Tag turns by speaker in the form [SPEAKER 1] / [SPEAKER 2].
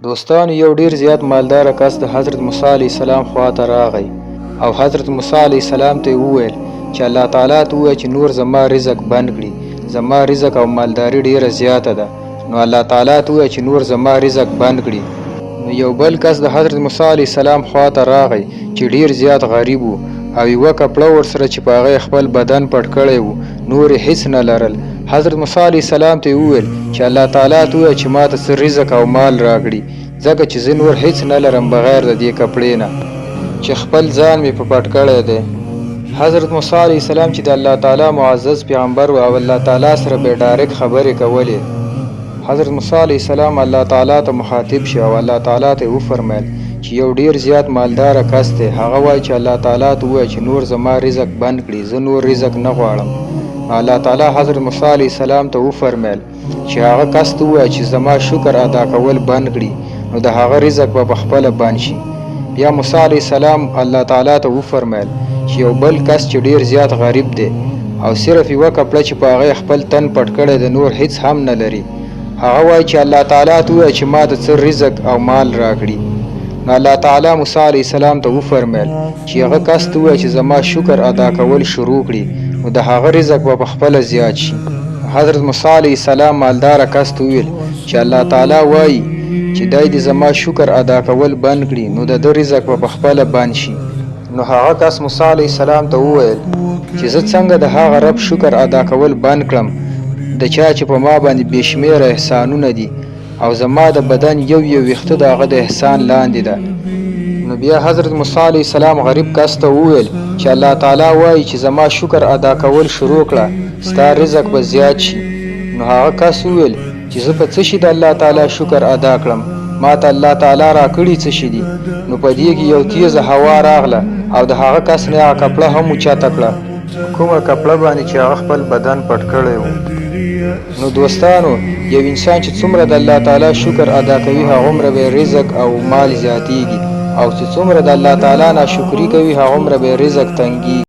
[SPEAKER 1] دوستانو یو ډیر زیات مالدار کس د حضرت موسی علیه السلام خواته راغی او حضرت موسی علیه السلام ته وویل چې الله تعالی ته ووایه چې نور زما رزق بند کړي، زما رزق او مالداري ډیره زیاته ده. نو الله تعالی ته ووایه چې نور زما رزق بند کړي. نو یو بل کس د حضرت موسی علیه السلام خواته راغی چې ډیر زیات غریب و او یوه کپړه ورسره چې په هغه خپل بدن پټ کړی و، نور یې هیڅ نه لرل. حضرت موسی علیه السلام ته وویل چې الله تعالی ته ووایه چې ما ته څه رزق او مال راکړي، ځکه چې زه نور هیڅ نه لرم بغیر د دې کپړې نه چې خپل ځان مې په پټ کړی دی. حضرت موسی علیه السلام چې د الله تعالی معزز پیغمبر و او الله تعالی سره به ډایرکټ خبرې کولې. حضرت موسی علیه السلام الله تعالی ته مخاطب شو او الله تعالی ته وفرمایل چې یو ډیر زیات مالدار کس دی، هغه وایي چې الله تعالی ته ووایه چې نور زما رزق بند کړي، زه نور رزق نه غواړم. الله تعالی حضرت موسی علیه السلام ته وفرمایل چې هغه کس ته ووایه چې زما شکر ادا کول بند کړي، نو د هغه رزق به پخپله بند شي. بیا موسی علیه السلام الله تعالی ته وفرمایل چې یو بل کس چې ډیر زیات غریب دی او صرف یوه کپړه چې په هغه خپل تن پټ کړی دی، نور هیڅ هم نه لري، هغه وایي چې الله تعالی ته ووایه چې ما ته څه رزق او مال راکړي. نو الله تعالی موسی علیه السلام ته وفرمایل چې هغه کس ته ووایه چې زما شکر ادا کول شروع کړي، نو د هغه رزق به پخپله زیات شي. حضرت موسی علیه السلام مالداره کس ته وویل چې الله تعالی وایي چې دای دې زما شکر ادا کول بند کړي، نو د ده رزق به پخپله بند شي. نو هغه کس موسی علیه السلام ته وویل چې زه څنګه د هغه رب شکر ادا کول بند کړم د چا چې په ما باندې بې شمېره احسانونه دي او زما د بدن یو ویښته د هغه د احسان لاندې ده. نو بیا حضرت موسی علیه السلام غریب کس ته وویل چې الله تعالی وایي چې زما شکر ادا کول شروع کړه، ستا رزق به زیات شي. نو هغه کس وویل چې زه په څه شي د الله تعالی شکر ادا کړم، ما ته الله تعالی راکړي څه شي دي. نو په دې کې یو تیزه هوا راغله او د هغه کس نه هغه کپړه هم اوچته کړه، کومه کپړه باندې چې هغه خپل بدن پټ کړی و. نو دوستانو، یو انسان چې څومره د الله تعالی شکر ادا کوي هغومره به رزق او مال زیاتیږي، او چې څومره د الله تعالی ناشکري کوي هغومره به رزق تنګیږي.